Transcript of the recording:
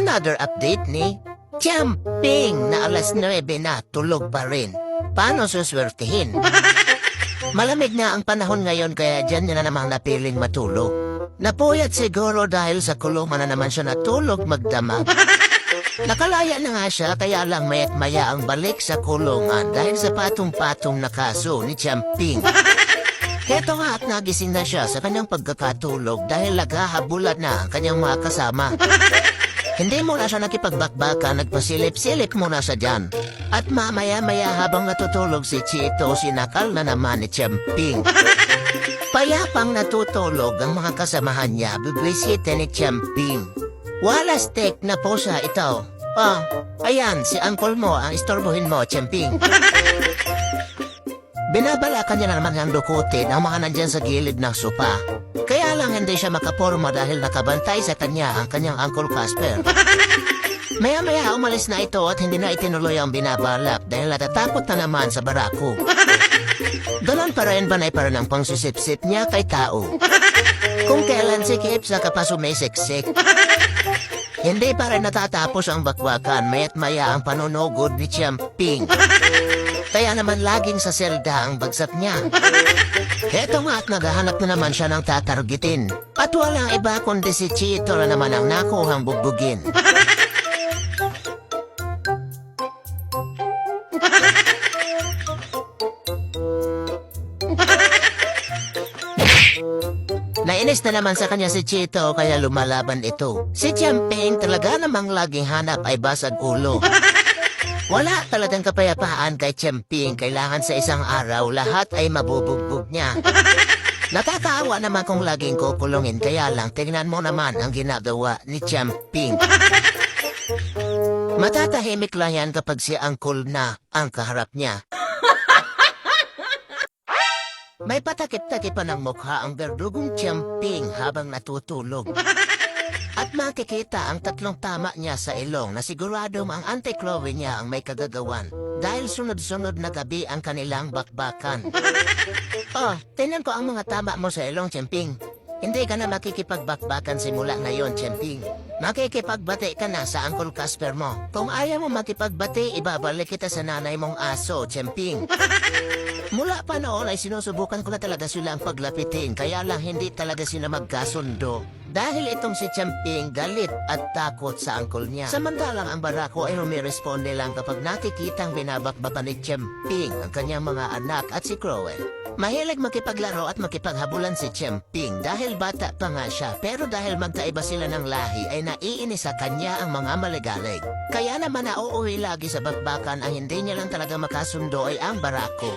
Another update ni Camping na alas 9 na tulog pa rin. Paano suswertihin? Malamig na ang panahon ngayon kaya dyan niya na namang napiling matulog. Napuyat siguro dahil sa kulungan na naman siya natulog magdamag. Nakalaya na nga siya kaya lang mayat maya ang balik sa kulungan dahil sa patong-patong na kaso ni Camping. Heto nga at nagising na siya sa kanyang pagkakatulog dahil naghahabulan na ang kanyang mga kasama. Hindi muna siya nakipagbakbakan, nagpasilip-silip muna siya dyan. At mamaya-maya habang natutulog si Chito, sinakal na naman ni Camping. Payapang natutulog ang mga kasamahan niya, bibisita ni Camping. Wala steak na po siya ito. Oh, ayan, si uncle mo ang istorbohin mo, Camping. Binabalakan niya na naman ang dukutin ang mga nandyan sa gilid ng sopa. Kaya lang hindi siya makaporma dahil nakabantay sa kanya ang kanyang Uncle Casper. Maya-maya umalis na ito at hindi na itinuloy ang binabalak dahil natatakot na naman sa barako. Ganon pa rin banay para ng pangsisip-sip niya kay tao. Kung kailan sikip sa kapasumisiksik. Hindi pa rin natatapos ang bakbakan mayat maya ang panunugod ni Camping. Kaya naman laging sa selda ang bagsak niya. Heto nga at naghahanap na naman siya ng tatargetin. At walang iba kundi si Chito na naman ang nakuhang bugbugin. Nainis na naman sa kanya si Chito kaya lumalaban ito. Si Camping talaga namang laging hanap ay basag ulo. Wala talagang kapayapaan kay Camping. Kailangan sa isang araw lahat ay mabubugbog niya. Nakakaawa naman kung laging kukulungin kaya lang tingnan mo naman ang ginagawa ni Camping. Matatahimik lang yan kapag si Uncle na ang kaharap niya. May patakip-takip pa ng mukha ang berdugong Camping habang natutulog. At makikita ang tatlong tama niya sa ilong na siguradong ang anti-Chloe niya ang may kagagawan dahil sunod-sunod na gabi ang kanilang bakbakan. Oh, tingnan ko ang mga tama mo sa ilong, Camping. Hindi ka na makikipagbakbakan simula ngayon, Camping. Makikipagbati ka na sa Uncle Casper mo. Kung ayaw mo makipagbati, ibabalik kita sa nanay mong aso, Camping. Mula pa noon ay sinusubukan ko na talaga sila ang paglapitin kaya lang hindi talaga sila magkasundo. Dahil itong si Camping galit at takot sa uncle niya. Samantalang ang barako ay humiresponde lang kapag nakikitang binabakbakan ni Camping ang kanyang mga anak at si Chloe. Mahilig makipaglaro at makipaghabulan si Camping dahil bata pa nga siya pero dahil magkaiba sila ng lahi ay naiinis sa kanya ang mga maligalig. Kaya naman nauuwi lagi sa bakbakan ang hindi niya lang talaga makasundo ay ang barako.